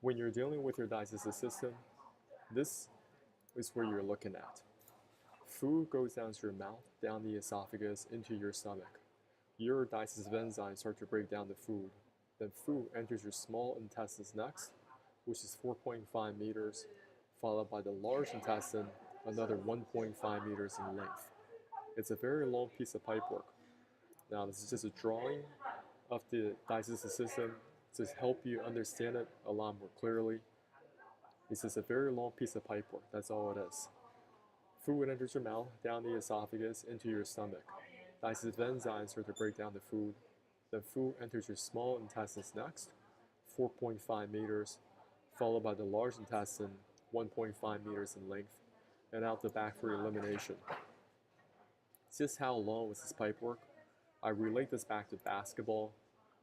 When you're dealing with your digestive system, this is where you're looking at. Food goes down to your mouth, down the esophagus, into your stomach. Your digestive enzymes start to break down the food. Then food enters your small intestines next, which is 4.5 meters, followed by the large intestine, another 1.5 meters in length. It's a very long piece of pipework. Now, this is just a drawing of the digestive system to help you understand it a lot more clearly. It's just a very long piece of pipework. That's all it is. Food enters your mouth, down the esophagus, into your stomach. Digestive enzymes start to break down the food. Then food enters your small intestines next, 4.5 meters, followed by the large intestine, 1.5 meters in length, and out the back for elimination. Just how long was this pipe work? I relate this back to basketball.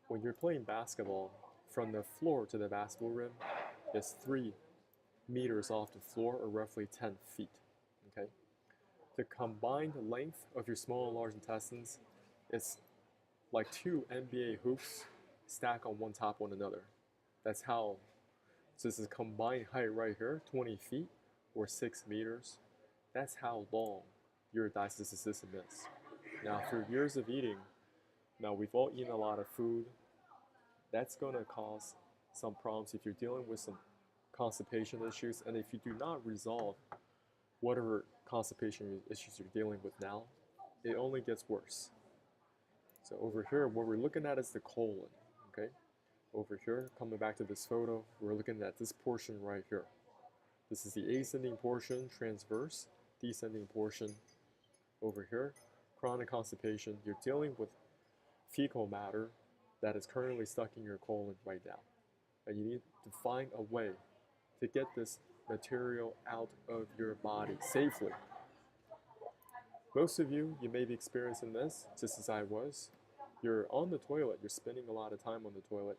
When you're playing basketball, from the floor to the basketball rim is 3 meters off the floor, or roughly 10 feet. Okay? The combined length of your small and large intestines is like 2 NBA hoops stacked on one top of one another. That's how, so this is combined height right here, 20 feet or 6 meters. That's how long your digestive system is. Now, through years of eating, now we've all eaten a lot of food. That's going to cause some problems if you're dealing with some constipation issues, and if you do not resolve whatever constipation issues you're dealing with now, it only gets worse. So over here, what we're looking at is the colon, okay? Over here, coming back to this photo, we're looking at this portion right here. This is the ascending portion, transverse, descending portion over here. Chronic constipation, you're dealing with fecal matter that is currently stuck in your colon right now. And you need to find a way to get this material out of your body safely. Most of you may be experiencing this, just as I was. You're on the toilet, you're spending a lot of time on the toilet,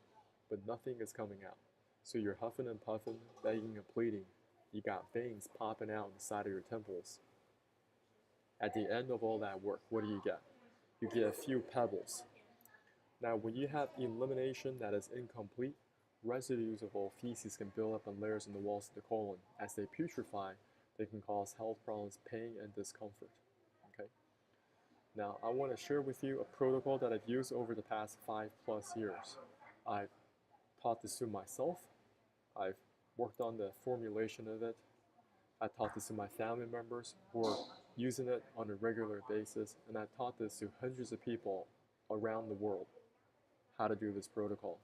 but nothing is coming out. So you're huffing and puffing, begging and pleading. You got veins popping out on the side of your temples. At the end of all that work, what do you get? You get a few pebbles. Now, when you have elimination that is incomplete, residues of all feces can build up in layers in the walls of the colon. As they putrefy, they can cause health problems, pain, and discomfort. Okay. Now, I want to share with you a protocol that I've used over the past 5+ years. I've taught this to myself. I've worked on the formulation of it. I taught this to my family members who are using it on a regular basis, and I've taught this to hundreds of people around the world how to do this protocol.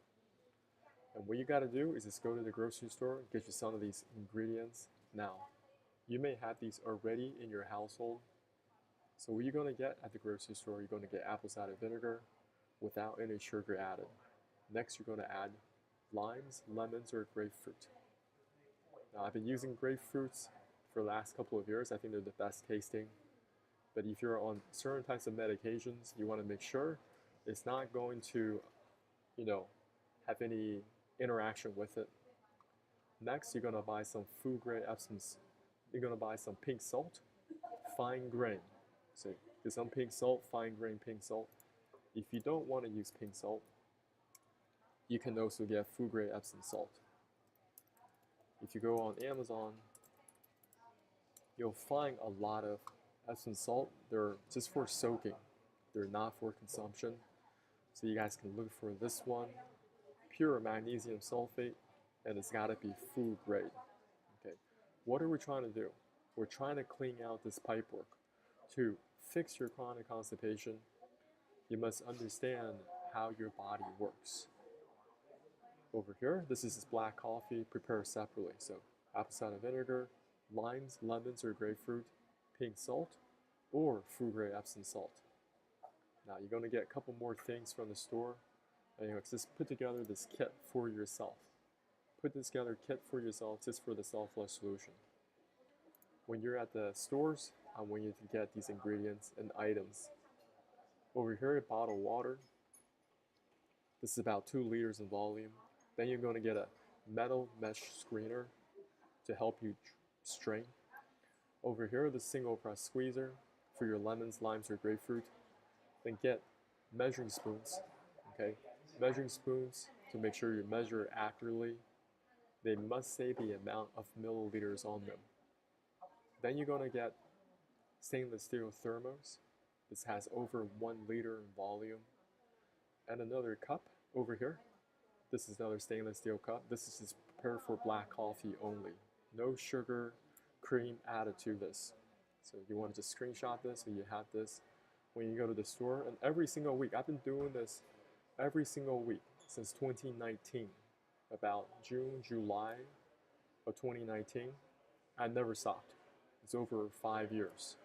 And what you got to do is just go to the grocery store and get you some of these ingredients now. You may have these already in your household. So what you're going to get at the grocery store, you're going to get apple cider vinegar without any sugar added. Next, you're going to add limes, lemons, or grapefruit. Now, I've been using grapefruits for the last couple of years. I think they're the best tasting. But if you're on certain types of medications, you want to make sure it's not going to, have any interaction with it. Next, you're going to buy some food grade Epsom. You're going to buy some pink salt, fine grain. So get some pink salt, fine grain pink salt. If you don't want to use pink salt, you can also get food grade Epsom salt. If you go on Amazon, you'll find a lot of Epsom salt. They're just for soaking. They're not for consumption. So you guys can look for this one, pure magnesium sulfate, and it's got to be food grade. Okay. What are we trying to do? We're trying to clean out this pipework. To fix your chronic constipation, you must understand how your body works. Over here, this is black coffee prepared separately. So apple cider vinegar, limes, lemons, or grapefruit, pink salt, or food grade Epsom salt. Now you're going to get a couple more things from the store. And just put together this kit for yourself. Put this together kit for yourself just for the self-flush solution. When you're at the stores, I want you to get these ingredients and items. Over here, a bottle of water. This is about 2 liters in volume. Then you're going to get a metal mesh screener to help you strain. Over here, the single press squeezer for your lemons, limes, or grapefruit. Then get measuring spoons, okay? Measuring spoons to make sure you measure accurately. They must say the amount of milliliters on them. Then you're going to get stainless steel thermos. This has over 1 liter in volume. And another cup over here. This is another stainless steel cup. This is just prepared for black coffee only. No sugar, cream added to this. So you want to just screenshot this so you have this when you go to the store. And every single week, I've been doing this every single week since 2019, about June, July of 2019. I never stopped. It's over 5 years.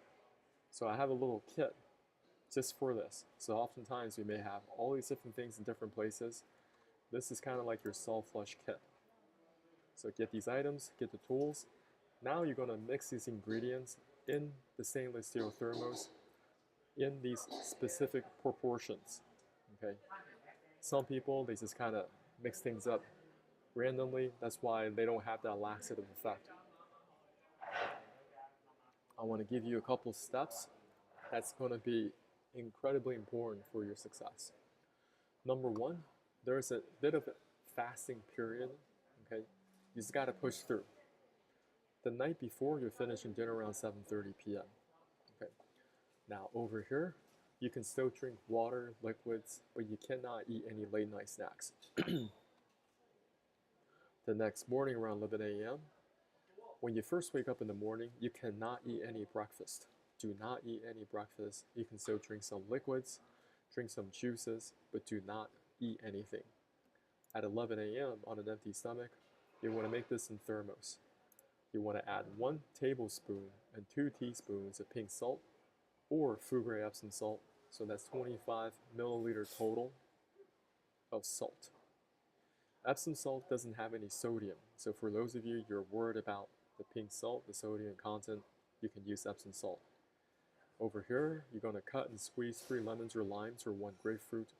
So I have a little kit just for this. So oftentimes we may have all these different things in different places. This is kind of like your self-flush kit. So get these items, get the tools. Now you're going to mix these ingredients in the stainless steel thermos in these specific proportions. Okay. Some people, they just kind of mix things up randomly. That's why they don't have that laxative effect. I want to give you a couple steps that's going to be incredibly important for your success. Number one, there's a bit of a fasting period. Okay, you just got to push through. The night before, you're finishing dinner around 7:30 p.m. Okay, now over here, you can still drink water, liquids, but you cannot eat any late night snacks. The next morning around 11 a.m., when you first wake up in the morning, you cannot eat any breakfast. Do not eat any breakfast. You can still drink some liquids, drink some juices, but do not eat anything. At 11 a.m. on an empty stomach, you want to make this in thermos. You want to add 1 tablespoon and 2 teaspoons of pink salt or food-grade Epsom salt. So that's 25 milliliter total of salt. Epsom salt doesn't have any sodium. So for those of you you're worried about the pink salt, the sodium content, you can use Epsom salt. Over here, you're going to cut and squeeze 3 lemons or limes or 1 grapefruit.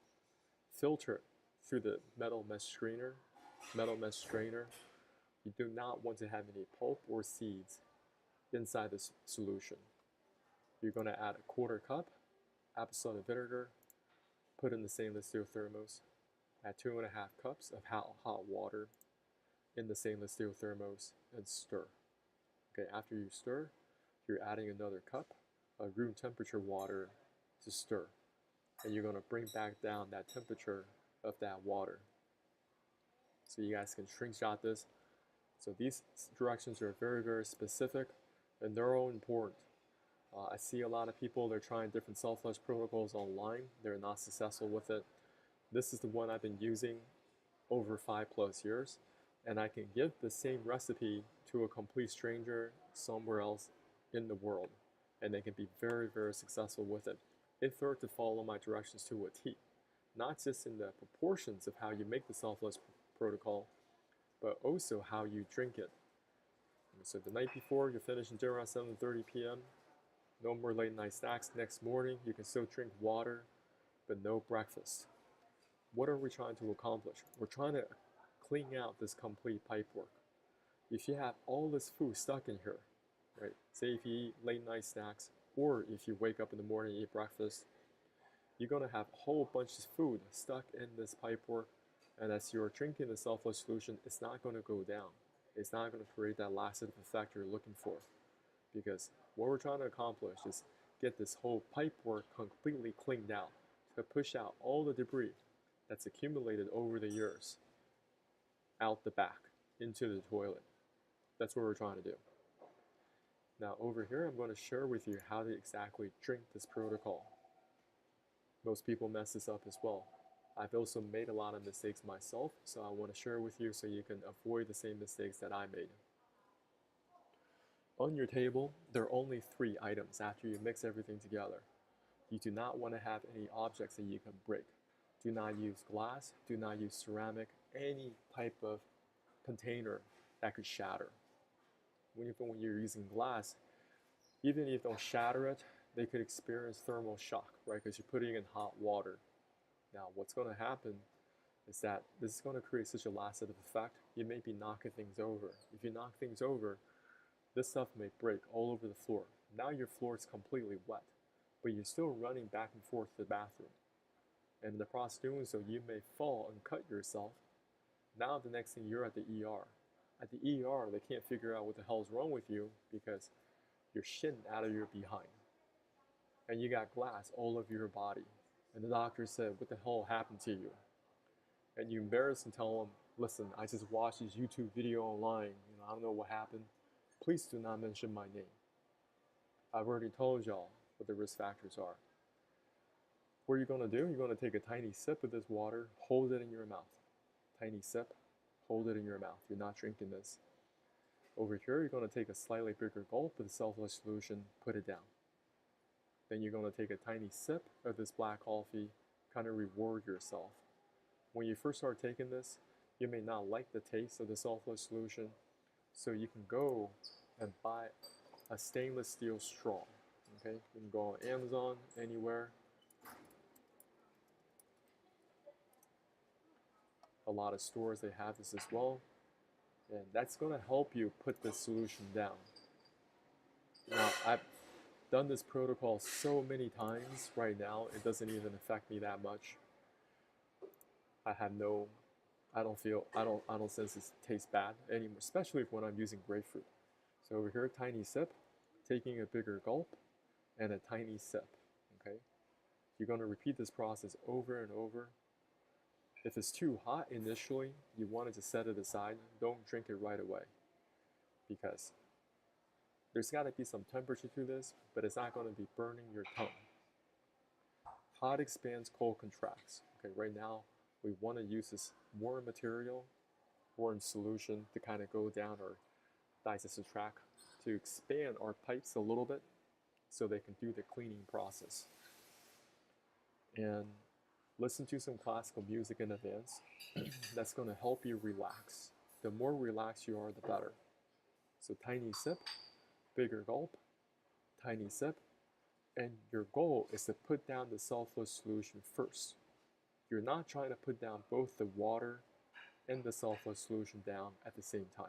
Filter it through the metal mesh strainer. You do not want to have any pulp or seeds inside this solution. You're going to add a 1/4 cup apple cider vinegar, put in the stainless steel thermos, add 2.5 cups of hot water in the stainless steel thermos and stir. Okay, after you stir, you're adding another cup of room temperature water to stir. And you're going to bring back down that temperature of that water. So you guys can screenshot this. So these directions are very, very specific and they're all important. I see a lot of people, they're trying different self-flush protocols online. They're not successful with it. This is the one I've been using over 5+ years. And I can give the same recipe to a complete stranger somewhere else in the world. And they can be very, very successful with it if they're to follow my directions to a T. Not just in the proportions of how you make the self-flush protocol, but also how you drink it. So the night before, you're finishing dinner around 7:30 p.m. No more late night snacks. Next morning, you can still drink water, but no breakfast. What are we trying to accomplish? We're trying to clean out this complete pipework. If you have all this food stuck in here, right? Say if you eat late night snacks, or if you wake up in the morning and eat breakfast, you're going to have a whole bunch of food stuck in this pipework, and as you're drinking the self-flush solution, it's not going to go down. It's not going to create that laxative effect you're looking for. Because what we're trying to accomplish is get this whole pipework completely cleaned out to push out all the debris that's accumulated over the years out the back into the toilet. That's what we're trying to do. Now over here, I'm going to share with you how to exactly drink this protocol. Most people mess this up as well. I've also made a lot of mistakes myself, so I want to share with you so you can avoid the same mistakes that I made. On your table, there are only 3 items after you mix everything together. You do not want to have any objects that you can break. Do not use glass, do not use ceramic, any type of container that could shatter. When you're using glass, even if you don't shatter it, they could experience thermal shock, right? Because you're putting in hot water. Now, what's going to happen is that this is going to create such a laxative effect. You may be knocking things over. If you knock things over, this stuff may break all over the floor. Now your floor is completely wet, but you're still running back and forth to the bathroom. And in the process of doing so, you may fall and cut yourself. Now the next thing, you're at the ER. At the ER, they can't figure out what the hell's wrong with you because you're shitting out of your behind. And you got glass all over your body. And the doctor said, what the hell happened to you? And you embarrass and tell them, listen, I just watched this YouTube video online. I don't know what happened. Please do not mention my name. I've already told y'all what the risk factors are. What are you going to do? You're going to take a tiny sip of this water, hold it in your mouth. Tiny sip, hold it in your mouth. You're not drinking this. Over here, you're going to take a slightly bigger gulp of the self-flush solution, put it down. Then you're going to take a tiny sip of this black coffee, kind of reward yourself. When you first start taking this, you may not like the taste of the self-flush solution, so you can go and buy a stainless steel straw. Okay, you can go on Amazon, anywhere. A lot of stores, they have this as well. And that's going to help you put the solution down. Now, I've done this protocol so many times right now, it doesn't even affect me that much. I don't sense it tastes bad anymore, especially when I'm using grapefruit. So over here, tiny sip, taking a bigger gulp, and a tiny sip, okay? You're going to repeat this process over and over. If it's too hot initially, you want to set it aside. Don't drink it right away because there's got to be some temperature to this, but it's not going to be burning your tongue. Hot expands, cold contracts. Okay, right now we want to use this warm material, warm solution to kind of go down our digestive tract to expand our pipes a little bit so they can do the cleaning process. And listen to some classical music in advance. That's going to help you relax. The more relaxed you are, the better. So tiny sip, bigger gulp, tiny sip, and your goal is to put down the self-flush solution first. You're not trying to put down both the water and the self-flush solution down at the same time.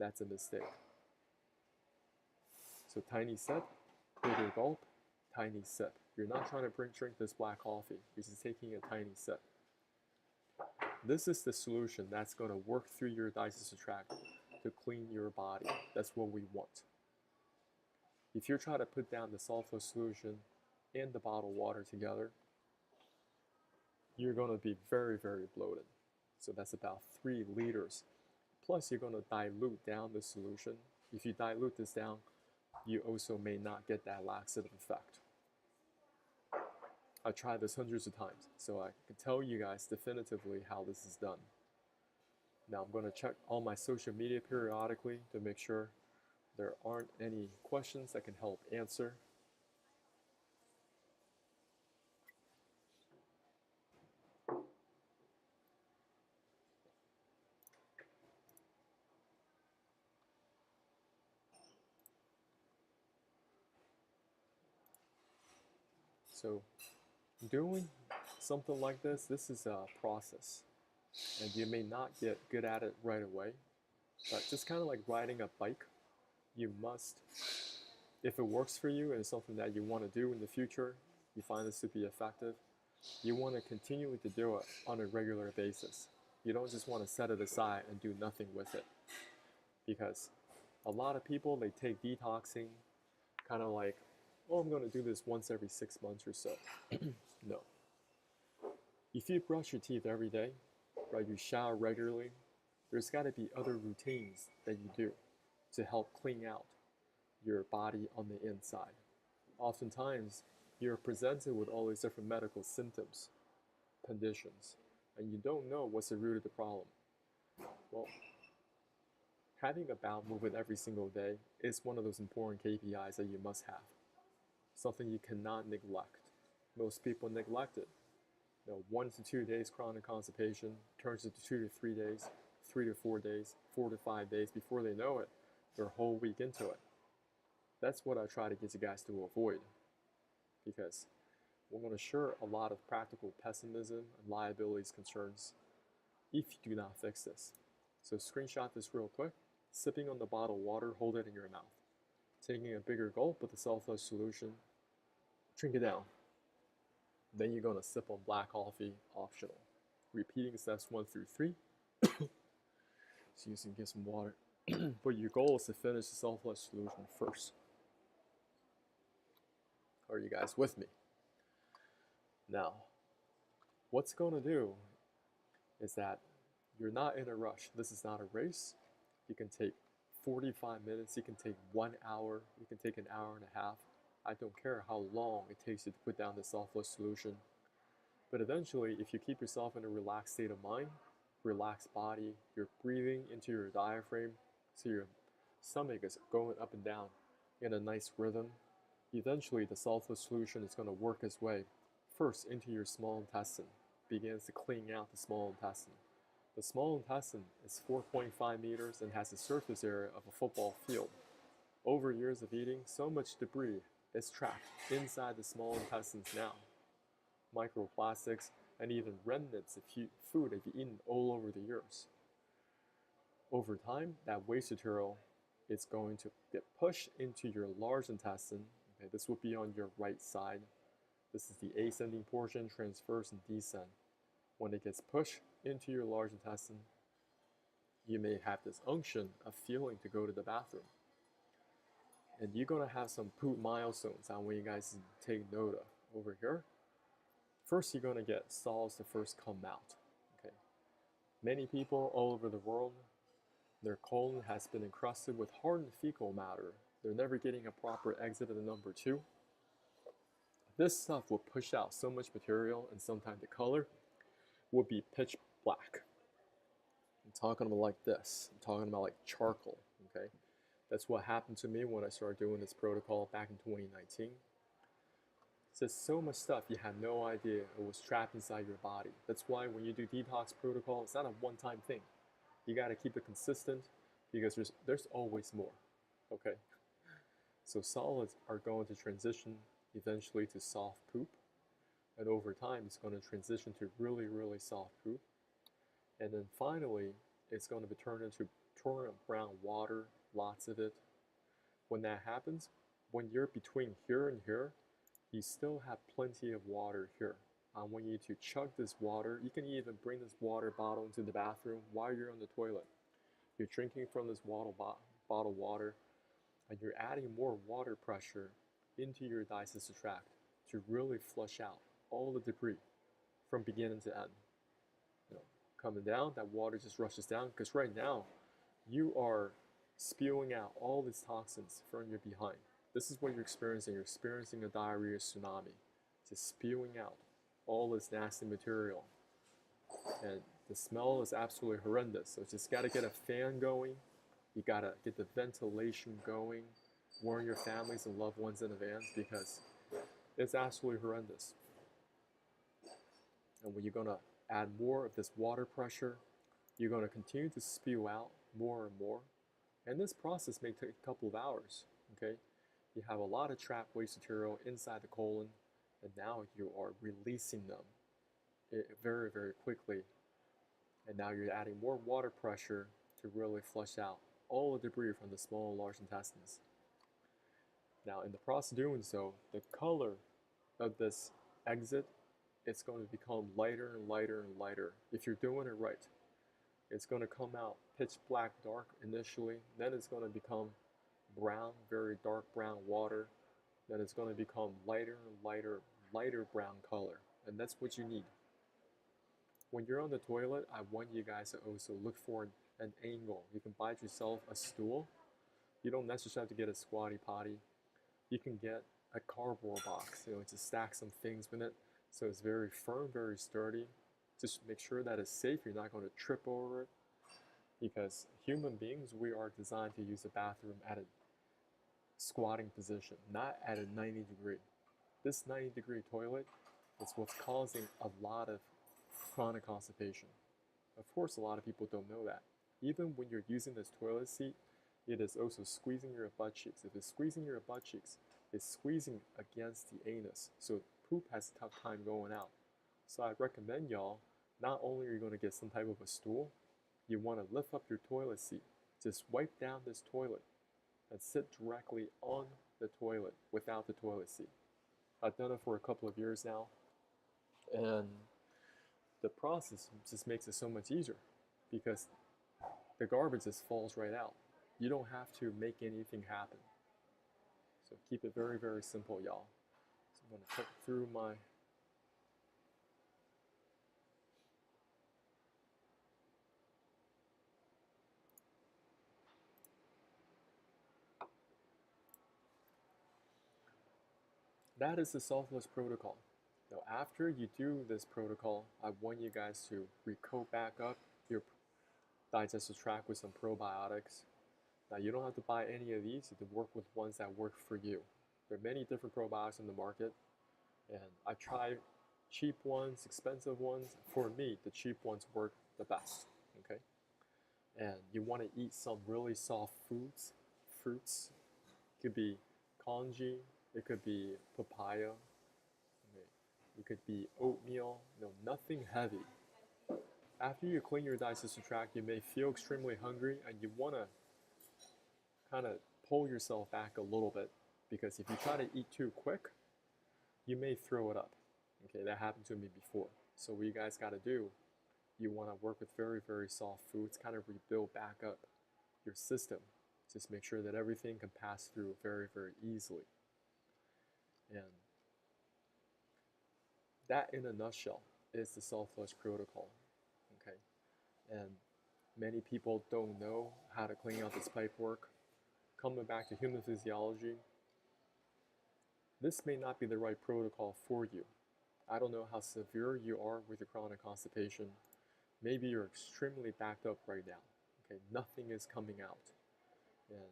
That's a mistake. So tiny sip, bigger gulp, tiny sip. You're not trying to drink this black coffee. You're just taking a tiny sip. This is the solution that's going to work through your digestive tract to clean your body. That's what we want. If you're trying to put down the self-flush solution and the bottled water together, you're going to be very, very bloated. So that's about 3 liters. Plus, you're going to dilute down the solution. If you dilute this down, you also may not get that laxative effect. I've tried this hundreds of times, so I can tell you guys definitively how this is done. Now I'm going to check all my social media periodically to make sure there aren't any questions that can help answer. So doing something like this is a process, and you may not get good at it right away, but just kind of like riding a bike, you must, if it works for you and it's something that you want to do in the future, you find this to be effective, you want to continue to do it on a regular basis. You don't just want to set it aside and do nothing with it, because a lot of people, they take detoxing kind of like, oh, I'm going to do this once every 6 months or so. No. If you brush your teeth every day, right, you shower regularly, there's got to be other routines that you do to help clean out your body on the inside. Oftentimes, you're presented with all these different medical symptoms, conditions, and you don't know what's the root of the problem. Well, having a bowel movement every single day is one of those important KPIs that you must have. Something you cannot neglect. Most people neglect it. 1 to 2 days chronic constipation turns into 2 to 3 days, 3 to 4 days, 4 to 5 days. Before they know it, they're a whole week into it. That's what I try to get you guys to avoid, because we're going to share a lot of practical pessimism and liabilities concerns if you do not fix this. So screenshot this real quick. Sipping on the bottled water, hold it in your mouth. Taking a bigger gulp of the self-flush solution, drink it down. Then you're going to sip on black coffee, optional. Repeating steps 1 through 3. So you can get some water. But your goal is to finish the self-flush solution first. Are you guys with me? Now, what's going to do is that you're not in a rush. This is not a race. You can take 45 minutes, you can take 1 hour, you can take an hour and a half. I don't care how long it takes you to put down the self-flush solution. But eventually, if you keep yourself in a relaxed state of mind, relaxed body, you're breathing into your diaphragm, so your stomach is going up and down in a nice rhythm. Eventually, the self-flush solution is going to work its way first into your small intestine, begins to clean out the small intestine. The small intestine is 4.5 meters and has a surface area of a football field. Over years of eating, so much debris is trapped inside the small intestines now. Microplastics and even remnants of food that you've eaten all over the years. Over time, that waste material is going to get pushed into your large intestine. Okay, this will be on your right side. This is the ascending portion, transverse and descend. When it gets pushed into your large intestine, you may have this unction of feeling to go to the bathroom. And you're going to have some poop milestones I want you guys to take note of over here. First, you're going to get stalls to first come out. Okay. Many people all over the world, their colon has been encrusted with hardened fecal matter. They're never getting a proper exit at the number 2. This stuff will push out so much material, and sometimes the color will be pitch black. I'm talking about like this. I'm talking about like charcoal, okay? That's what happened to me when I started doing this protocol back in 2019. It's just so much stuff you had no idea it was trapped inside your body. That's why when you do detox protocol, it's not a one-time thing. You got to keep it consistent because there's always more, okay? So solids are going to transition eventually to soft poop. And over time, it's going to transition to really, really soft poop. And then finally, it's going to be turned into brown water, lots of it. When that happens, when you're between here and here, you still have plenty of water here. I want you to chug this water. You can even bring this water bottle into the bathroom while you're on the toilet. You're drinking from this bottled water, and you're adding more water pressure into your digestive tract to really flush out all the debris from beginning to end. You know, coming down, that water just rushes down because right now you are spewing out all these toxins from your behind. This is what you're experiencing. You're experiencing a diarrhea tsunami, just spewing out all this nasty material. And the smell is absolutely horrendous. So just got to get a fan going. You got to get the ventilation going. Warn your families and loved ones in advance because it's absolutely horrendous. And when you're going to add more of this water pressure, you're going to continue to spew out more and more. And this process may take a couple of hours, okay? You have a lot of trapped waste material inside the colon, and now you are releasing them very, very quickly. And now you're adding more water pressure to really flush out all the debris from the small and large intestines. Now, in the process of doing so, the color of this exit, it's going to become lighter and lighter and lighter. If you're doing it right, it's going to come out pitch black dark initially, then it's going to become brown, very dark brown water, then it's going to become lighter and lighter, lighter brown color, and that's what you need. When you're on the toilet, I want you guys to also look for an angle. You can buy yourself a stool. You don't necessarily have to get a squatty potty. You can get a cardboard box, to stack some things in it, so it's very firm, very sturdy. Just make sure that it's safe. You're not going to trip over it, because human beings, we are designed to use the bathroom at a squatting position, not at a 90 degree. This 90 degree toilet is what's causing a lot of chronic constipation. Of course, a lot of people don't know that. Even when you're using this toilet seat, it is also squeezing your butt cheeks. If it's squeezing your butt cheeks, it's squeezing against the anus. So poop has a tough time going out. So I recommend y'all, not only are you going to get some type of a stool, you want to lift up your toilet seat. Just wipe down this toilet and sit directly on the toilet without the toilet seat. I've done it for a couple of years now, and the process just makes it so much easier because the garbage just falls right out. You don't have to make anything happen. So keep it very, very simple, y'all. So I'm going to check through my that is the self-flush protocol. Now, after you do this protocol, I want you guys to recoat back up your digestive tract with some probiotics. Now, you don't have to buy any of these. You can work with ones that work for you. There are many different probiotics in the market, and I try cheap ones, expensive ones. For me, the cheap ones work the best, okay? And you want to eat some really soft foods. Fruits. It could be congee, it could be papaya, okay? It could be oatmeal, nothing heavy. After you clean your digestive tract, you may feel extremely hungry and you want to kind of pull yourself back a little bit, because if you try to eat too quick, you may throw it up. Okay, that happened to me before. So what you guys got to do, you want to work with very, very soft foods, kind of rebuild back up your system. Just make sure that everything can pass through very, very easily. And that, in a nutshell, is the self-flush protocol. Okay, and many people don't know how to clean out this pipework. Coming back to human physiology, this may not be the right protocol for you. I don't know how severe you are with your chronic constipation. Maybe you're extremely backed up right now. Okay, nothing is coming out. And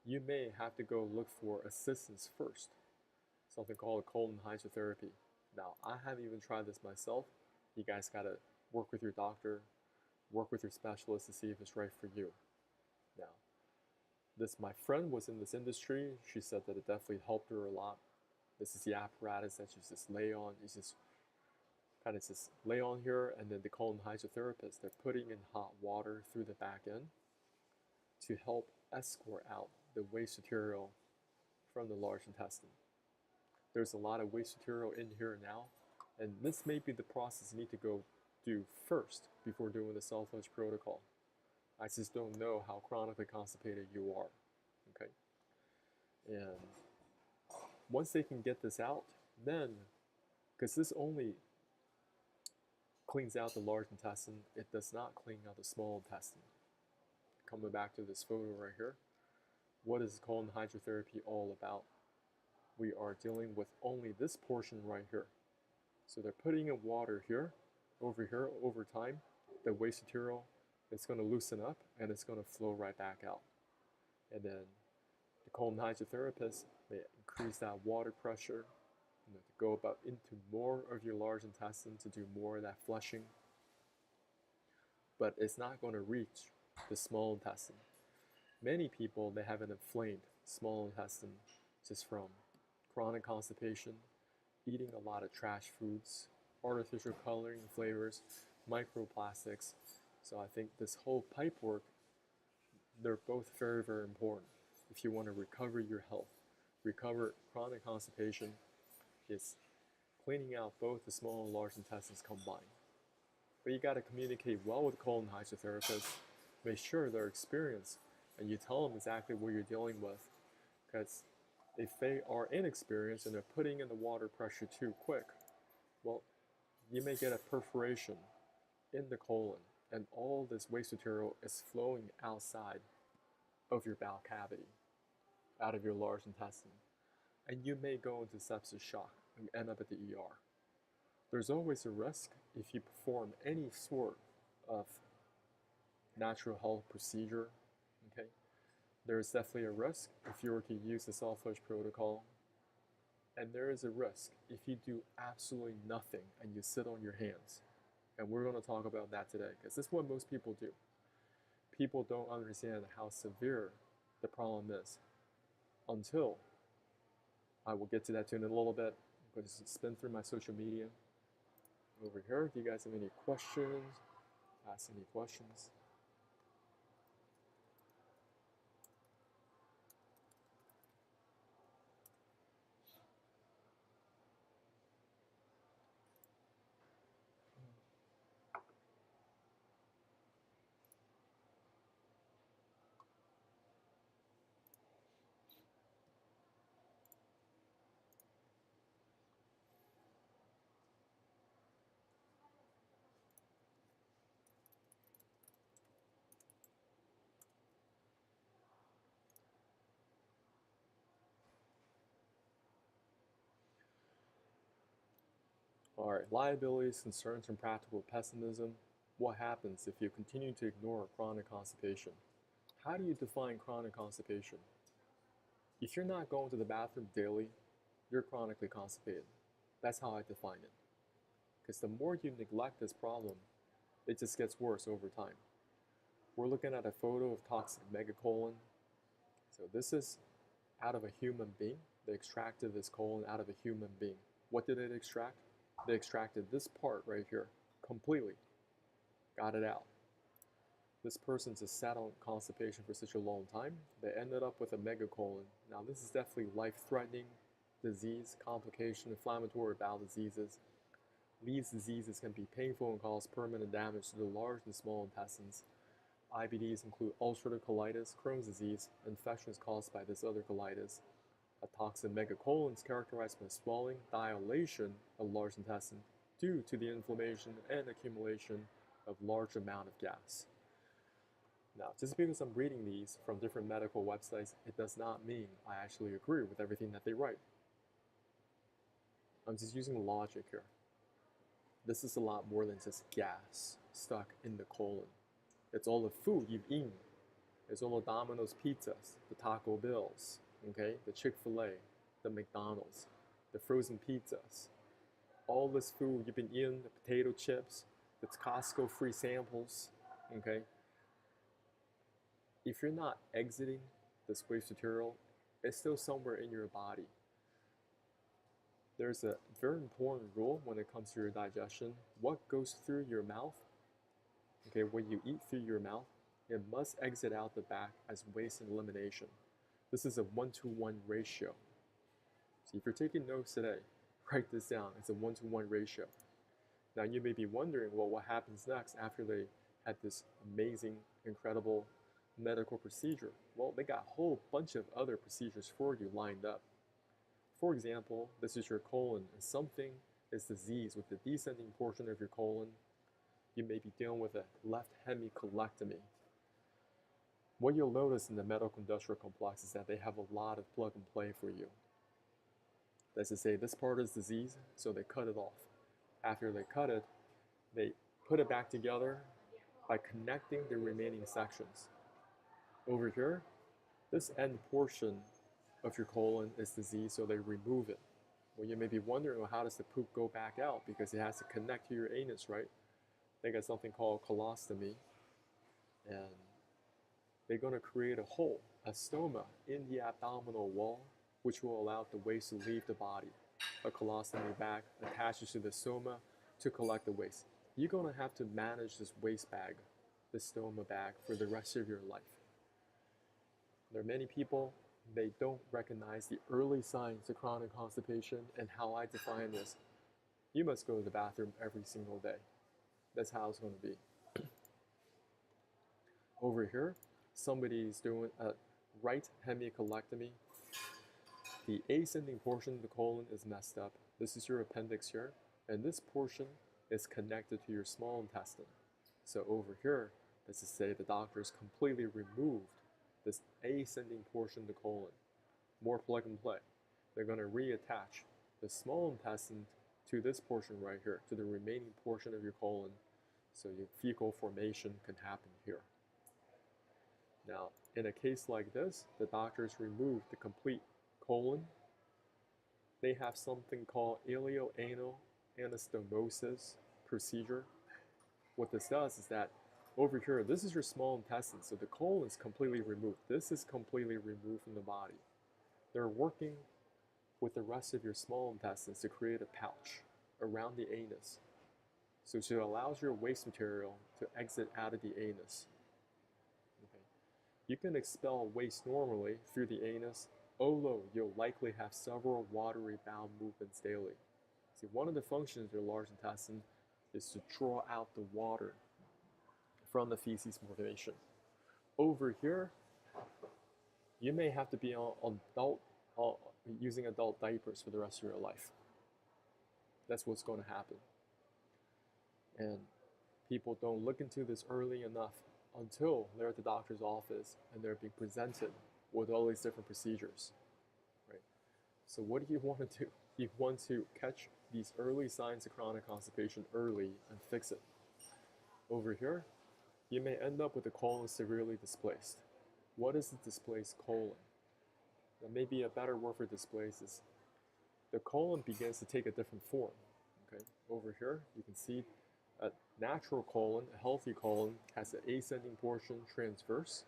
you may have to go look for assistance first, something called colon hydrotherapy. Now, I haven't even tried this myself. You guys gotta work with your doctor, work with your specialist to see if it's right for you. Now, my friend was in this industry. She said that it definitely helped her a lot. This is the apparatus that you just lay on. You just kind of just lay on here, and then the colon hydrotherapist, they're putting in hot water through the back end to help escort out the waste material from the large intestine. There's a lot of waste material in here now, and this may be the process you need to go do first before doing the self-flush protocol. I just don't know how chronically constipated you are, okay? And once they can get this out, then, because this only cleans out the large intestine, it does not clean out the small intestine. Coming back to this photo right here, what is colon hydrotherapy all about? We are dealing with only this portion right here. So they're putting in water here, over time. The waste material is going to loosen up and it's going to flow right back out. And then the colon hydrotherapist may increase that water pressure, to go about into more of your large intestine to do more of that flushing. But it's not going to reach the small intestine. Many people, they have an inflamed small intestine just from chronic constipation, eating a lot of trash foods, artificial coloring, flavors, microplastics. So I think this whole pipe work, they're both very, very important. If you want to recover your health, recover chronic constipation, is cleaning out both the small and large intestines combined. But you got to communicate well with colon hydrotherapists. Make sure they're experienced, and you tell them exactly what you're dealing with. Because if they are inexperienced and they're putting in the water pressure too quick, well, you may get a perforation in the colon, and all this waste material is flowing outside of your bowel cavity, out of your large intestine. And you may go into sepsis shock and end up at the ER. There's always a risk if you perform any sort of natural health procedure, okay? There is definitely a risk if you were to use the self-flush protocol, and there is a risk if you do absolutely nothing and you sit on your hands. And we're going to talk about that today, because this is what most people do. People don't understand how severe the problem is until, I will get to that too in a little bit. I'm going to spin through my social media over here. If you guys have any questions, ask any questions. All right, liabilities, concerns, and practical pessimism. What happens if you continue to ignore chronic constipation? How do you define chronic constipation? If you're not going to the bathroom daily, you're chronically constipated. That's how I define it. Because the more you neglect this problem, it just gets worse over time. We're looking at a photo of toxic megacolon. So this is out of a human being. They extracted this colon out of a human being. What did it extract? They extracted this part right here completely. Got it out. This person just sat on constipation for such a long time, they ended up with a megacolon. Now this is definitely life-threatening disease, complication, inflammatory bowel diseases. These diseases can be painful and cause permanent damage to the large and small intestines. IBDs include ulcerative colitis, Crohn's disease, infections caused by this other colitis. A toxic megacolon is characterized by swelling, dilation of large intestine due to the inflammation and accumulation of large amount of gas. Now, just because I'm reading these from different medical websites, it does not mean I actually agree with everything that they write. I'm just using logic here. This is a lot more than just gas stuck in the colon. It's all the food you've eaten. It's all the Domino's pizzas, the Taco Bells, okay, the Chick-fil-A, the McDonald's, the frozen pizzas. All this food you've been eating, the potato chips, the Costco free samples, okay? If you're not exiting this waste material, it's still somewhere in your body. There's a very important rule when it comes to your digestion. What goes through your mouth, okay, what you eat through your mouth, it must exit out the back as waste and elimination. This is a 1-to-1 ratio. So if you're taking notes today, write this down. It's a 1-to-1 ratio. Now you may be wondering, well, what happens next after they had this amazing, incredible medical procedure? Well, they got a whole bunch of other procedures for you lined up. For example, this is your colon, and something is diseased with the descending portion of your colon. You may be dealing with a left hemicolectomy. What you'll notice in the medical industrial complex is that they have a lot of plug and play for you. That's to say, this part is diseased, so they cut it off. After they cut it, they put it back together by connecting the remaining sections. Over here, this end portion of your colon is diseased, so they remove it. Well, you may be wondering, well, how does the poop go back out? Because it has to connect to your anus, right? They got something called colostomy, and they're going to create a hole, a stoma, in the abdominal wall, which will allow the waste to leave the body. A colostomy bag attaches to the stoma to collect the waste. You're going to have to manage this waste bag, this stoma bag, for the rest of your life. There are many people, they don't recognize the early signs of chronic constipation, and how I define this. You must go to the bathroom every single day. That's how it's going to be. Over here, somebody's doing a right hemicolectomy. The ascending portion of the colon is messed up. This is your appendix here, and this portion is connected to your small intestine. So over here, let's just say the doctors completely removed this ascending portion of the colon. More plug and play. They're going to reattach the small intestine to this portion right here, to the remaining portion of your colon, so your fecal formation can happen here. Now, in a case like this, the doctors remove the complete colon. They have something called ileoanal anastomosis procedure. What this does is that over here, this is your small intestine, so the colon is completely removed. This is completely removed from the body. They're working with the rest of your small intestines to create a pouch around the anus, so it allows your waste material to exit out of the anus. Okay. You can expel waste normally through the anus, although you'll likely have several watery bowel movements daily. See, one of the functions of your large intestine is to draw out the water from the feces formation. Over here, you may have to be on using adult diapers for the rest of your life. That's what's going to happen. And people don't look into this early enough until they're at the doctor's office and they're being presented with all these different procedures. Right? So what do you want to do? You want to catch these early signs of chronic constipation early and fix it. Over here, you may end up with the colon severely displaced. What is the displaced colon? Now, maybe a better word for displaced is the colon begins to take a different form. Okay, over here you can see a natural colon, a healthy colon, has an ascending portion transverse,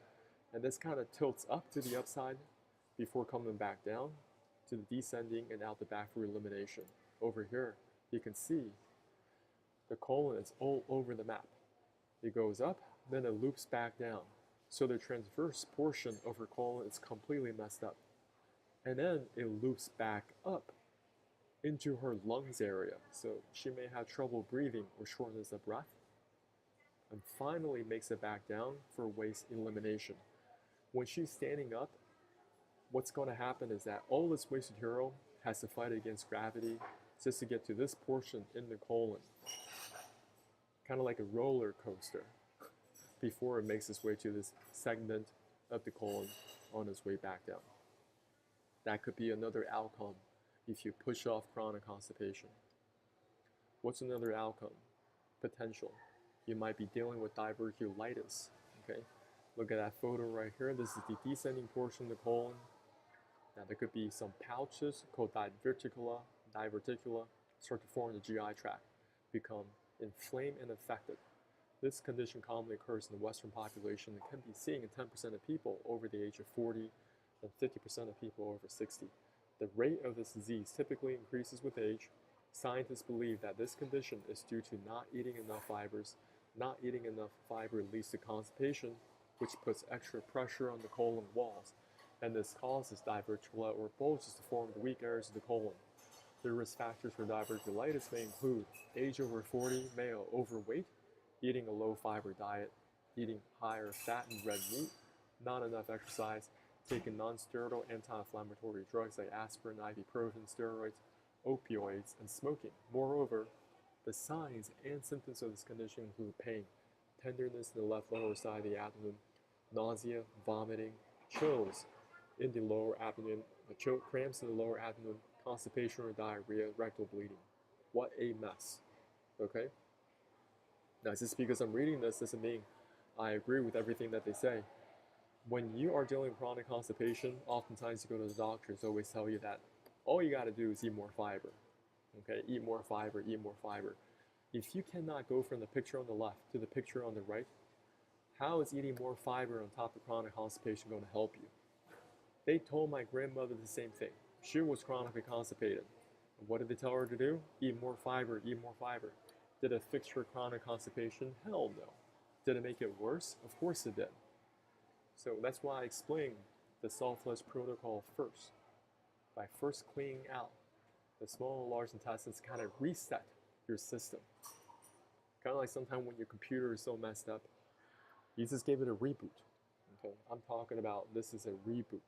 and this kind of tilts up to the upside before coming back down to the descending and out the back for elimination. Over here, you can see the colon is all over the map. It goes up, then it loops back down. So the transverse portion of her colon is completely messed up. And then it loops back up into her lungs area. So she may have trouble breathing or shortness of breath. And finally makes it back down for waste elimination. When she's standing up, what's going to happen is that all this waste material has to fight against gravity just to get to this portion in the colon. Kind of like a roller coaster before it makes its way to this segment of the colon on its way back down. That could be another outcome if you push off chronic constipation. What's another outcome? Potential. You might be dealing with diverticulitis. Okay, look at that photo right here. This is the descending portion of the colon. Now there could be some pouches called diverticula start to form in the GI tract, become inflamed and affected. This condition commonly occurs in the Western population and can be seen in 10% of people over the age of 40 and 50% of people over 60. The rate of this disease typically increases with age. Scientists believe that this condition is due to not eating enough fibers. Not eating enough fiber leads to constipation, which puts extra pressure on the colon walls, and this causes diverticula or bulges to form in the weak areas of the colon. The risk factors for diverticulitis may include age over 40, male, overweight, eating a low-fiber diet, eating higher fat and red meat, not enough exercise, taking non-steroidal anti-inflammatory drugs like aspirin, ibuprofen, steroids, opioids, and smoking. Moreover, the signs and symptoms of this condition include pain, tenderness in the left lower side of the abdomen, nausea, vomiting, chills in the lower abdomen, cramps in the lower abdomen, constipation or diarrhea, rectal bleeding. What a mess. Okay? Now, just because I'm reading this doesn't mean I agree with everything that they say. When you are dealing with chronic constipation, oftentimes you go to the doctors always tell you that all you got to do is eat more fiber. Okay, eat more fiber, eat more fiber. If you cannot go from the picture on the left to the picture on the right, how is eating more fiber on top of chronic constipation going to help you? They told my grandmother the same thing. She was chronically constipated. What did they tell her to do? Eat more fiber, eat more fiber. Did it fix her chronic constipation? Hell no. Did it make it worse? Of course it did. So that's why I explained the salt flush protocol first. By first cleaning out the small and large intestines, kind of reset your system. Kind of like sometimes when your computer is so messed up, you just gave it a reboot. Okay, I'm talking about this is a reboot.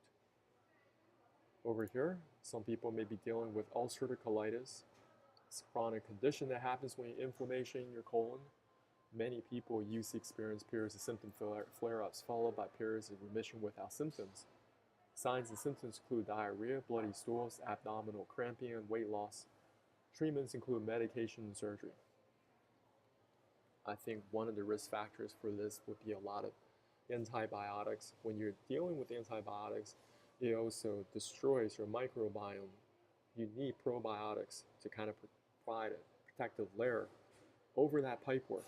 Over here, some people may be dealing with ulcerative colitis. It's a chronic condition that happens when you have inflammation in your colon. Many people usually experience periods of symptom flare-ups followed by periods of remission without symptoms. Signs and symptoms include diarrhea, bloody stools, abdominal cramping, and weight loss. Treatments include medication and surgery. I think one of the risk factors for this would be a lot of antibiotics. When you're dealing with antibiotics, it also destroys your microbiome. You need probiotics to kind of provide a protective layer over that pipework.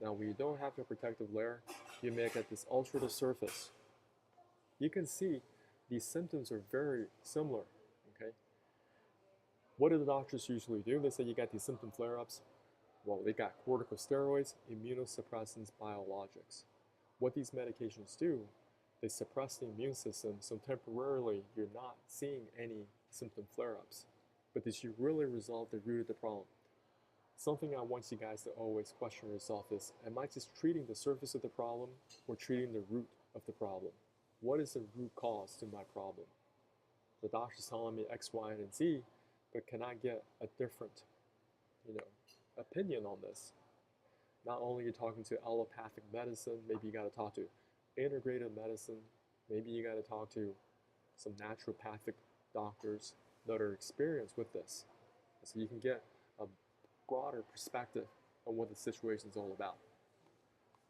Now, when you don't have a protective layer, you may get this ulcerative surface. You can see these symptoms are very similar, okay? What do the doctors usually do? They say you got these symptom flare-ups. Well, they got corticosteroids, immunosuppressants, biologics. What these medications do, they suppress the immune system, so temporarily you're not seeing any symptom flare-ups. But did you really resolve the root of the problem? Something I want you guys to always question yourself is, am I just treating the surface of the problem or treating the root of the problem? What is the root cause to my problem? The doctor's telling me X, Y, and Z, but can I get a different, opinion on this? Not only are you talking to allopathic medicine, maybe you got to talk to integrative medicine, maybe you got to talk to some naturopathic doctors that are experienced with this. So you can get broader perspective on what the situation is all about.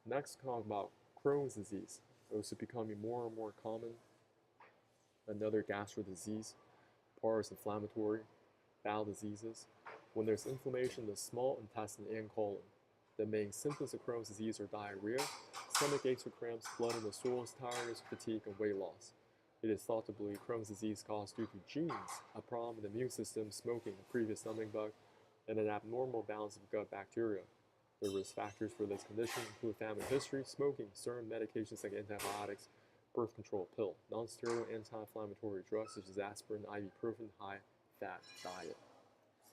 Next, talk about Crohn's disease, also becoming more and more common. Another gastro disease, parts inflammatory, bowel diseases. When there's inflammation in the small intestine and colon, the main symptoms of Crohn's disease are diarrhea, stomach aches or cramps, blood in the stools, tiredness, fatigue, and weight loss. It is thought to believe Crohn's disease caused due to genes, a problem in the immune system, smoking, a previous stomach bug, and an abnormal balance of gut bacteria. The risk factors for this condition include family history, smoking, certain medications like antibiotics, birth control pill, non-steroidal anti-inflammatory drugs such as aspirin, ibuprofen, high-fat diet.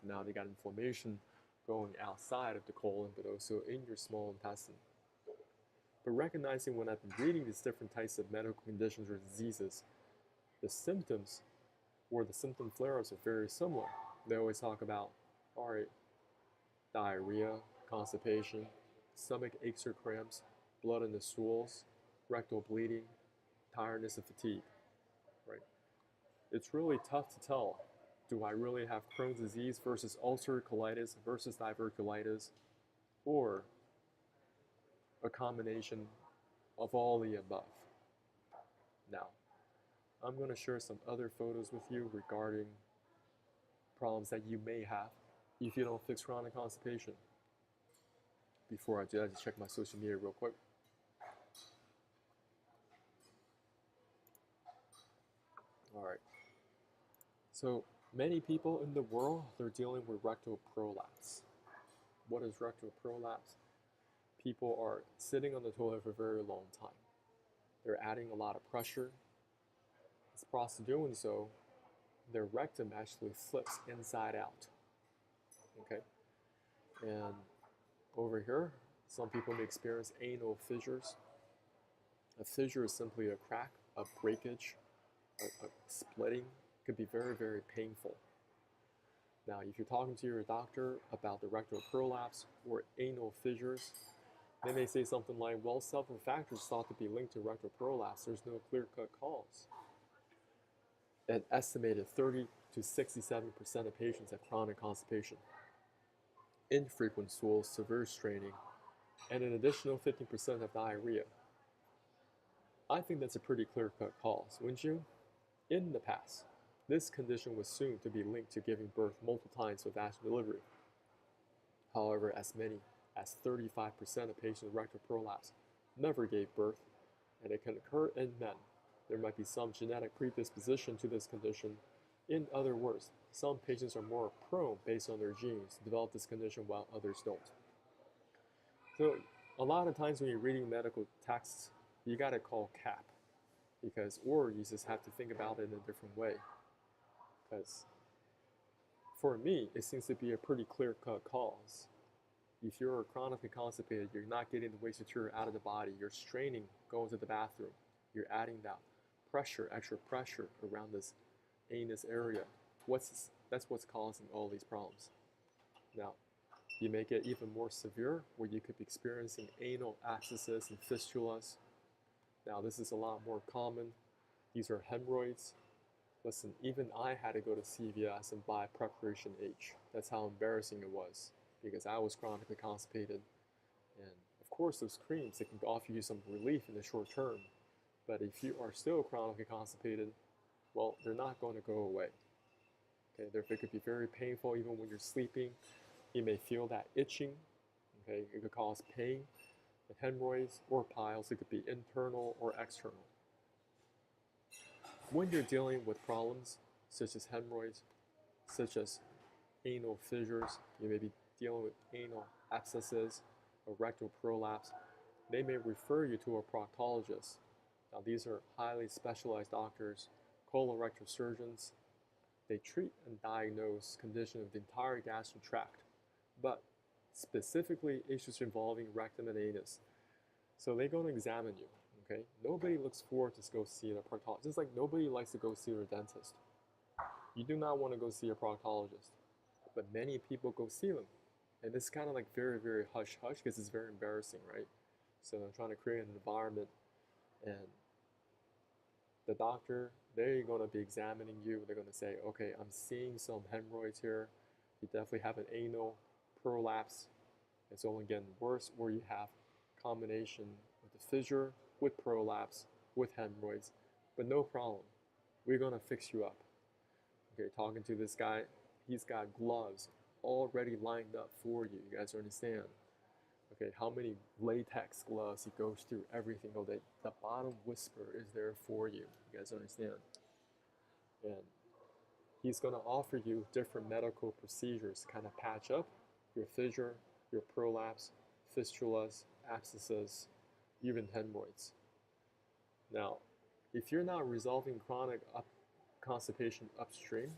So now they got inflammation going outside of the colon, but also in your small intestine. But recognizing when I've been reading these different types of medical conditions or diseases, the symptoms or the symptom flare-ups are very similar. They always talk about, all right, diarrhea, constipation, stomach aches or cramps, blood in the stools, rectal bleeding, tiredness and fatigue, right? It's really tough to tell. Do I really have Crohn's disease versus ulcerative colitis versus diverticulitis, or a combination of all the above? Now, I'm going to share some other photos with you regarding problems that you may have if you don't fix chronic constipation. Before I do that, just check my social media real quick. All right. So many people in the world, they're dealing with rectal prolapse. What is rectal prolapse? People are sitting on the toilet for a very long time. They're adding a lot of pressure. As opposed to doing so, their rectum actually flips inside out. Okay? And over here, some people may experience anal fissures. A fissure is simply a crack, a breakage, a splitting. It could be very, very painful. Now, if you're talking to your doctor about the rectal prolapse or anal fissures, they may say something like, well, several factors thought to be linked to rectal prolapse. There's no clear-cut cause. An estimated 30 to 67% of patients have chronic constipation, infrequent stools, severe straining, and an additional 15% have diarrhea. I think that's a pretty clear-cut cause, wouldn't you? In the past, this condition was assumed to be linked to giving birth multiple times with vaginal delivery. However, as many as 35% of patients with rectal prolapse never gave birth, and it can occur in men. There might be some genetic predisposition to this condition. In other words, some patients are more prone based on their genes to develop this condition while others don't. So a lot of times when you're reading medical texts, you gotta call CAP, or you just have to think about it in a different way. Because for me, it seems to be a pretty clear-cut cause. If you're chronically constipated, you're not getting the waste material out of the body, you're straining, going to the bathroom, you're adding that pressure, extra pressure around this anus area. That's what's causing all these problems. Now, you may get even more severe where you could be experiencing anal abscesses and fistulas. Now, this is a lot more common. These are hemorrhoids. Listen, even I had to go to CVS and buy Preparation H. That's how embarrassing it was, because I was chronically constipated. And of course, those creams, they can offer you some relief in the short term. But if you are still chronically constipated, well, they're not going to go away. Okay, they could be very painful even when you're sleeping. You may feel that itching. Okay, it could cause pain, hemorrhoids, or piles. It could be internal or external. When you're dealing with problems such as hemorrhoids, such as anal fissures, you may be dealing with anal abscesses or rectal prolapse, they may refer you to a proctologist. Now, these are highly specialized doctors, colorectal surgeons. They treat and diagnose conditions of the entire gastric tract, but specifically issues involving rectum and anus. So they're going to examine you, okay? Nobody looks forward to go see a proctologist. Just like nobody likes to go see their dentist. You do not want to go see a proctologist, but many people go see them. And it's kind of like very, very hush-hush because it's very embarrassing, right? So I'm trying to create an environment, and the doctor, they're going to be examining you. They're going to say, okay, I'm seeing some hemorrhoids here. You definitely have an anal prolapse, it's only getting worse, or you have combination with the fissure, with prolapse, with hemorrhoids, but no problem. We're gonna fix you up. Okay, talking to this guy, he's got gloves already lined up for you. You guys understand? Okay, how many latex gloves he goes through every single day. The bottom whisper is there for you. You guys understand? And he's gonna offer you different medical procedures, kind of patch up your fissure, your prolapse, fistulas, abscesses, even hemorrhoids. Now, if you're not resolving chronic constipation upstream,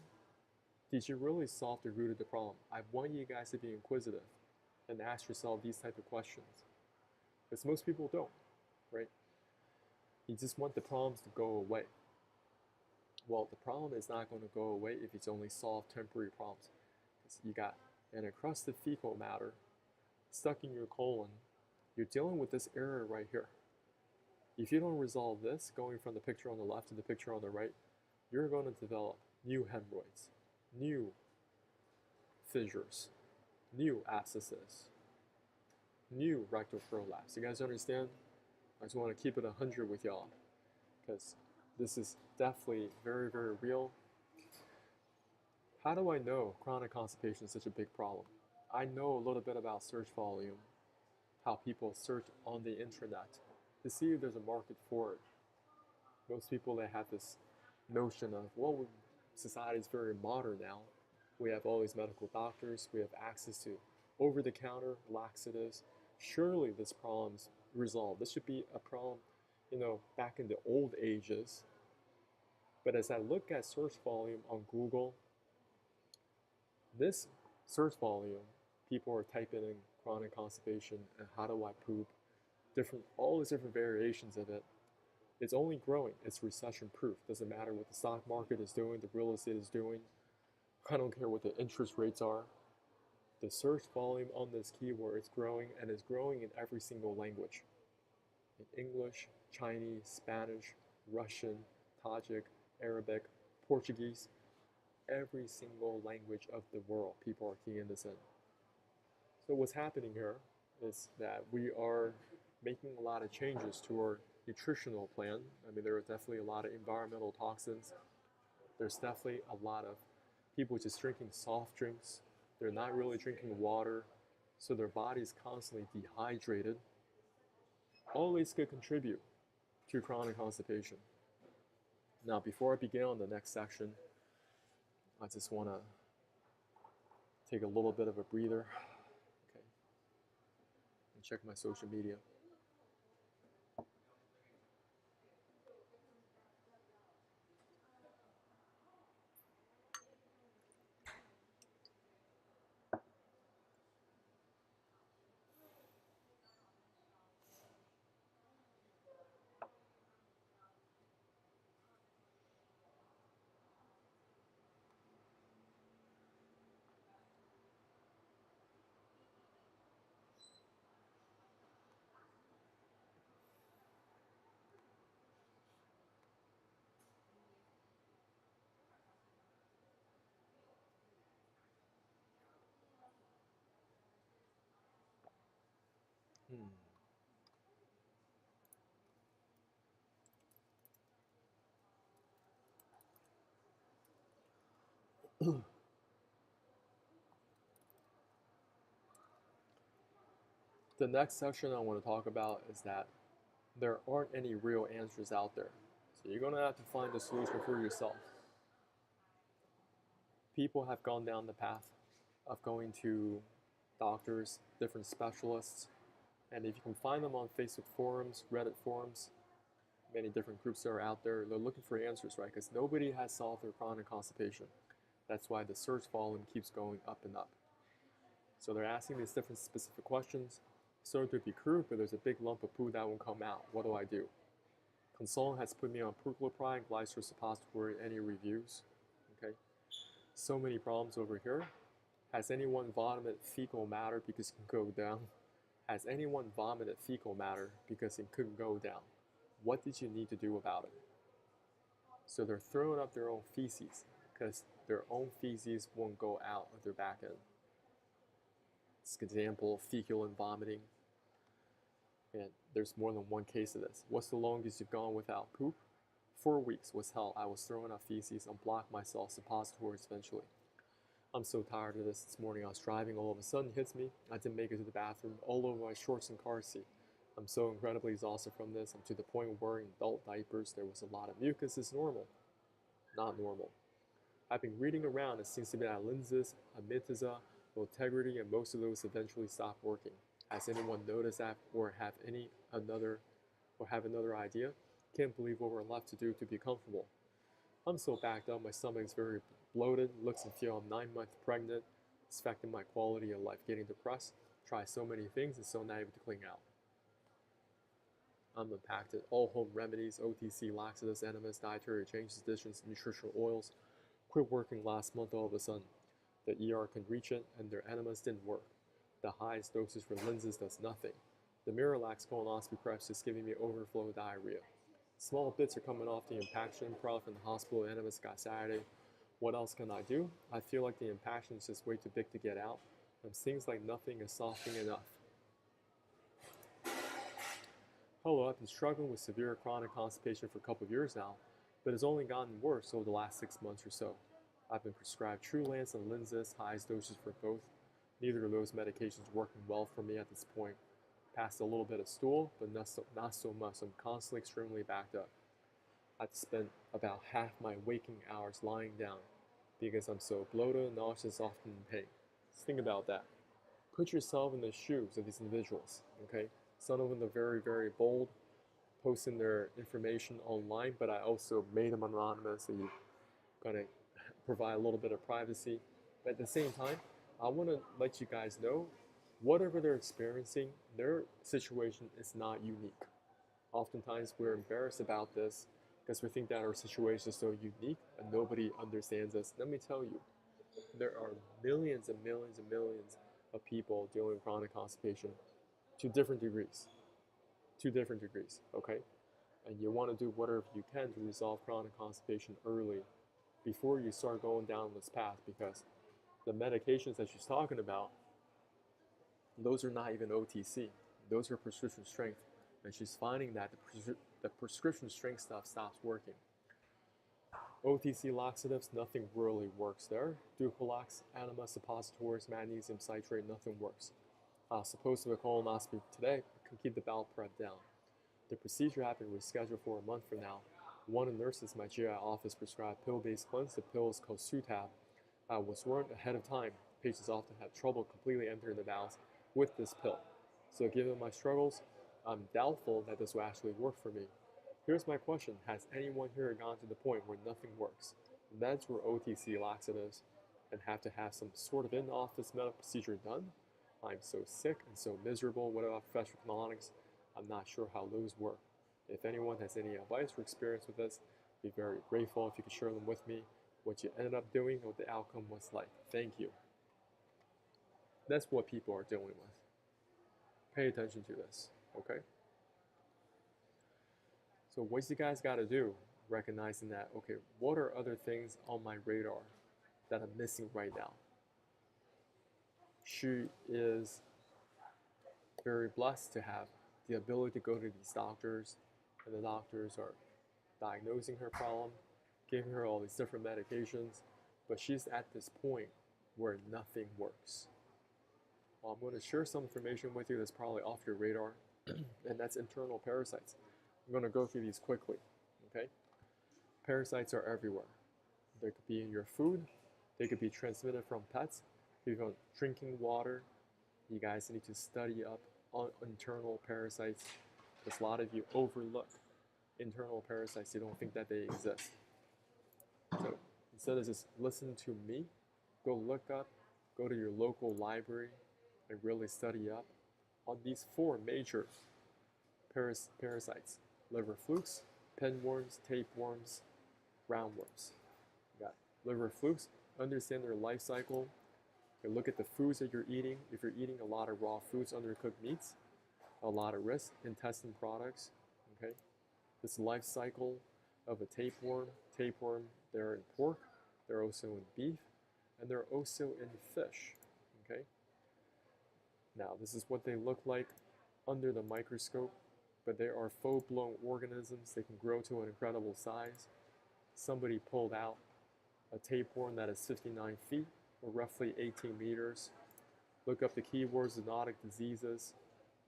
did you really solve the root of the problem? I want you guys to be inquisitive and ask yourself these type of questions, because most people don't, right? You just want the problems to go away. Well, the problem is not going to go away if it's only solve temporary problems. Because you got an encrusted fecal matter stuck in your colon. You're dealing with this area right here. If you don't resolve this, going from the picture on the left to the picture on the right, you're going to develop new hemorrhoids, new fissures, new abscesses, new rectal prolapse. You guys understand? I just want to keep it 100 with y'all, because this is definitely very, very real. How do I know chronic constipation is such a big problem? I know a little bit about search volume, how people search on the internet to see if there's a market for it. Most people, they have this notion of, well, society is very modern now. We have all these medical doctors. We have access to over-the-counter laxatives. Surely this problem's resolved. This should be a problem, back in the old ages. But as I look at search volume on Google, this search volume, people are typing in chronic constipation and how do I poop, all these different variations of it. It's only growing. It's recession proof. Doesn't matter what the stock market is doing, the real estate is doing. I don't care what the interest rates are. The search volume on this keyword is growing, and is growing in every single language. In English, Chinese, Spanish, Russian, Tajik, Arabic, Portuguese, every single language of the world, people are keying this in. So what's happening here is that we are making a lot of changes to our nutritional plan. I mean, there are definitely a lot of environmental toxins. There's definitely a lot of people just drinking soft drinks. They're not really drinking water, so their body is constantly dehydrated. All these could contribute to chronic constipation. Now, before I begin on the next section, I just want to take a little bit of a breather, okay, and check my social media. The next section I want to talk about is that there aren't any real answers out there. So you're going to have to find the solution for yourself. People have gone down the path of going to doctors, different specialists, and if you can find them on Facebook forums, Reddit forums, many different groups that are out there, they're looking for answers, right? Because nobody has solved their chronic constipation. That's why the search volume keeps going up and up. So they're asking these different specific questions. So to be crude, but there's a big lump of poo that won't come out. What do I do? Console has put me on Perclopride, Glycer suppository. Any reviews? Okay. So many problems over here. Has anyone vomited fecal matter because it can go down? Has anyone vomited fecal matter because it could go down? What did you need to do about it? So they're throwing up their own feces because their own feces won't go out of their back end. example, fecal and vomiting. And there's more than one case of this. What's the longest you've gone without poop? 4 weeks was hell. I was throwing up feces and blocked myself suppositories eventually. I'm so tired of this morning. I was driving, all of a sudden it hits me. I didn't make it to the bathroom, all over my shorts and car seat. I'm so incredibly exhausted from this. I'm to the point of wearing adult diapers. There was a lot of mucus. It's normal. Not normal. I've been reading around. It seems to be that lenses, amitiza, integrity, and most of those eventually stop working. Has anyone noticed that or have another idea? Can't believe what we're left to do to be comfortable. I'm so backed up. My stomach is very bloated. Looks and feel I'm 9 months pregnant. It's affecting my quality of life. Getting depressed. Try so many things and so naive to cling out. I'm impacted. All home remedies, OTC, laxatives, enemas, dietary changes, additions, nutritional oils. Quit working last month all of a sudden. The ER can reach it and their enemas didn't work. The highest dosage for lenses does nothing. The Miralax colonoscopy prep's just giving me overflow diarrhea. Small bits are coming off the impaction, probably from the hospital. Enemas got Saturday. What else can I do? I feel like the impaction is just way too big to get out. And seems like nothing is softening enough. Hello, I've been struggling with severe chronic constipation for a couple of years now, but it's only gotten worse over the last 6 months or so. I've been prescribed Trulance and Linzess, highest doses for both. Neither of those medications working well for me at this point. Passed a little bit of stool, but not so much. I'm constantly extremely backed up. I've spent about half my waking hours lying down because I'm so bloated, nauseous, often in pain. Just think about that. Put yourself in the shoes of these individuals, okay? Some of them are very, very bold, posting their information online, but I also made them anonymous, so you're gonna provide a little bit of privacy. But at the same time, I want to let you guys know, whatever they're experiencing, their situation is not unique. Oftentimes we're embarrassed about this because we think that our situation is so unique and nobody understands us. Let me tell you, there are millions and millions and millions of people dealing with chronic constipation to different degrees. Okay? And you want to do whatever you can to resolve chronic constipation early before you start going down this path, because the medications that she's talking about, those are not even OTC. Those are prescription strength. And she's finding that the prescription strength stuff stops working. OTC laxatives, nothing really works there. Dupalax, enema, suppositories, magnesium citrate, nothing works. Supposed to have a colonoscopy today, can keep the bowel prep down. The procedure had been rescheduled for a month from now. One of the nurses in my GI office prescribed pill-based cleanse. The pill is called Sutab. Was warned ahead of time. Patients often have trouble completely entering the bowels with this pill. So given my struggles, I'm doubtful that this will actually work for me. Here's my question. Has anyone here gone to the point where nothing works? Meds were OTC laxatives and have to have some sort of in-office medical procedure done? I'm so sick and so miserable. What about professional colonics? I'm not sure how those work. If anyone has any advice or experience with this, I'd be very grateful if you could share them with me, what you ended up doing, what the outcome was like. Thank you. That's what people are dealing with. Pay attention to this, okay? So what you guys got to do, recognizing that, okay, what are other things on my radar that I'm missing right now? She is very blessed to have the ability to go to these doctors, and the doctors are diagnosing her problem, giving her all these different medications, but she's at this point where nothing works. Well, I'm going to share some information with you that's probably off your radar, and that's internal parasites. I'm going to go through these quickly, okay? Parasites are everywhere. They could be in your food. They could be transmitted from pets. If you're drinking water, you guys need to study up on internal parasites, because a lot of you overlook internal parasites. You don't think that they exist. So instead of just listen to me, go look up, go to your local library, and really study up on these 4 major parasites: liver flukes, pinworms, tapeworms, roundworms. You got liver flukes. Understand their life cycle. You look at the foods that you're eating. If you're eating a lot of raw foods, undercooked meats, a lot of risk. Intestine products, okay? This life cycle of a tapeworm. They're in pork, they're also in beef, and they're also in fish, okay? Now, this is what they look like under the microscope, but they are full-blown organisms. They can grow to an incredible size. Somebody pulled out a tapeworm that is 59 feet, or roughly 18 meters. Look up the keywords, zoonotic diseases.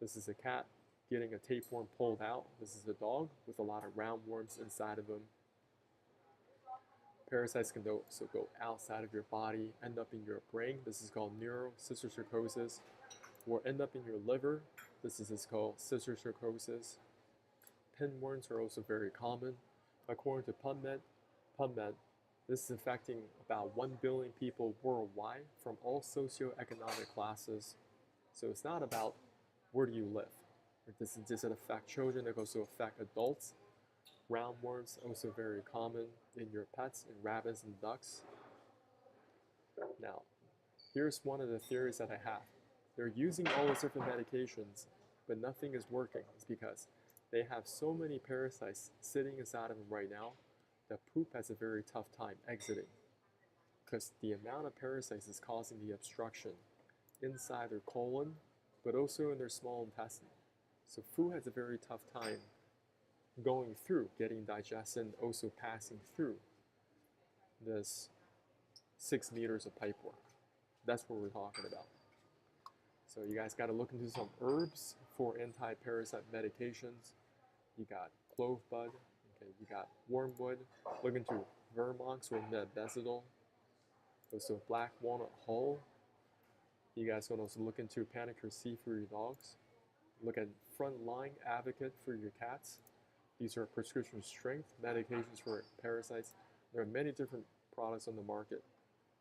This is a cat getting a tapeworm pulled out. This is a dog with a lot of roundworms inside of them. Parasites can also go outside of your body, end up in your brain. This is called neurocysticercosis. Or end up in your liver. This is called cysticercosis. Pinworms are also very common. According to PubMed, this is affecting about 1 billion people worldwide from all socioeconomic classes. So it's not about where do you live. This doesn't affect children, it also affects adults. Roundworms also very common in your pets, in rabbits and ducks. Now, here's one of the theories that I have. They're using all these different medications, but nothing is working. It's because they have so many parasites sitting inside of them right now that poop has a very tough time exiting, because the amount of parasites is causing the obstruction inside their colon, but also in their small intestine. So food has a very tough time going through, getting digested, and also passing through this 6 meters of pipework. That's what we're talking about. So you guys got to look into some herbs for anti-parasite medications. You got clove bud, okay, you got wormwood. Look into Vermox or Mebendazole. Also black walnut hull. You guys can also look into Panicure C for your dogs. Look at Frontline Advocate for your cats. These are prescription strength medications for parasites. There are many different products on the market.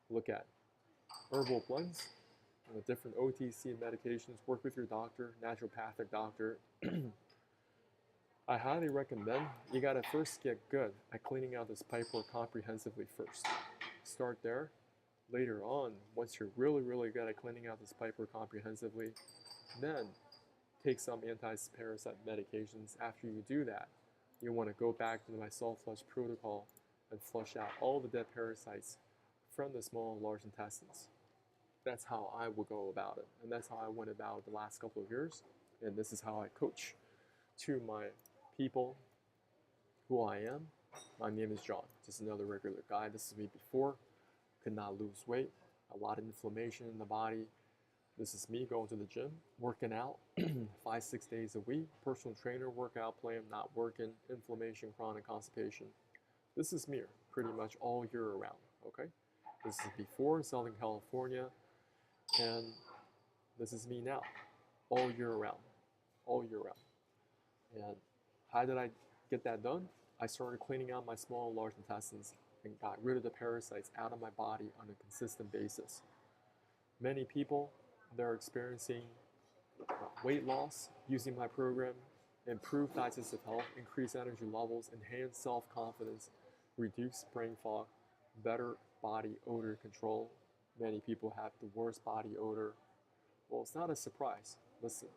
Look at herbal blends, different OTC medications. Work with your doctor, naturopathic doctor. I highly recommend you gotta first get good at cleaning out this pipework comprehensively first. Start there. Later on, once you're really, really good at cleaning out this pipework comprehensively, then take some anti-parasite medications. After you do that, you want to go back to my soft flush protocol and flush out all the dead parasites from the small and large intestines. That's how I would go about it, and that's how I went about the last couple of years, and this is how I coach to my people who I am. My name is John, just another regular guy. This is me before, could not lose weight, a lot of inflammation in the body. This is me going to the gym, working out 5-6 days a week, personal trainer, workout plan, not working, inflammation, chronic constipation. This is me pretty much all year around, okay? This is before Southern California, and this is me now, all year round, all year round. And how did I get that done? I started cleaning out my small and large intestines and got rid of the parasites out of my body on a consistent basis. Many people, they're experiencing weight loss using my program, improved digestive health, increased energy levels, enhanced self-confidence, reduced brain fog, better body odor control. Many people have the worst body odor. Well, it's not a surprise. Listen,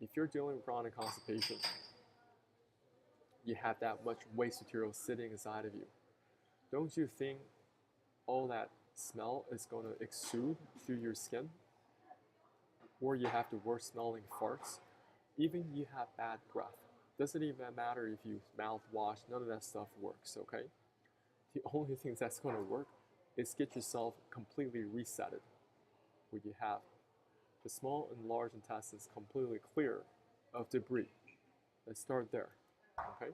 if you're dealing with chronic constipation, you have that much waste material sitting inside of you. Don't you think all that smell is going to exude through your skin? Or you have the worst smelling farts? Even you have bad breath. Doesn't even matter if you mouthwash, none of that stuff works, okay? The only thing that's going to work is get yourself completely resetted, where you have the small and large intestines completely clear of debris. Let's start there, okay?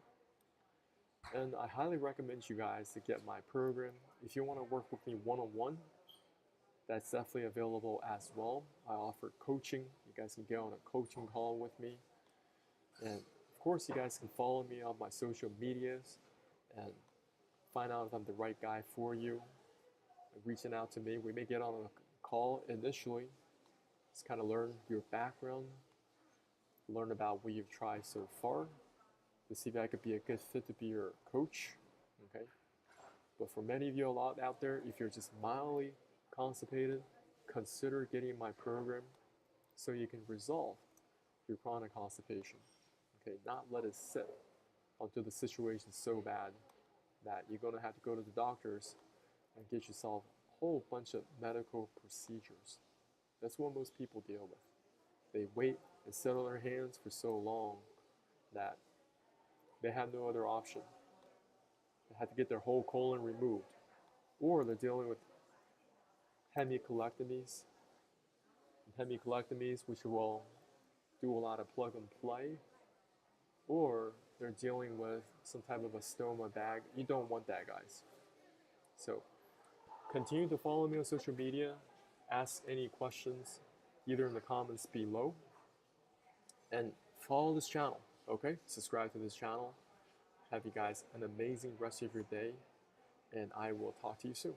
And I highly recommend you guys to get my program. If you want to work with me one-on-one, that's definitely available as well. I offer coaching. You guys can get on a coaching call with me. And of course, you guys can follow me on my social medias and find out if I'm the right guy for you. Reaching out to me, we may get on a call initially. Just kind of learn your background, learn about what you've tried so far, to see if I could be a good fit to be your coach, okay? But for many of you out there, if you're just mildly constipated, consider getting my program so you can resolve your chronic constipation, okay? Not let it sit until the situation's so bad that you're gonna have to go to the doctors and get yourself a whole bunch of medical procedures. That's what most people deal with. They wait and sit on their hands for so long that they have no other option. They have to get their whole colon removed. Or they're dealing with hemicolectomies, which will do a lot of plug and play, or they're dealing with some type of a stoma bag. You don't want that, guys. So continue to follow me on social media. Ask any questions either in the comments below, and follow this channel, okay? Subscribe to this channel. Have you guys an amazing rest of your day, and I will talk to you soon.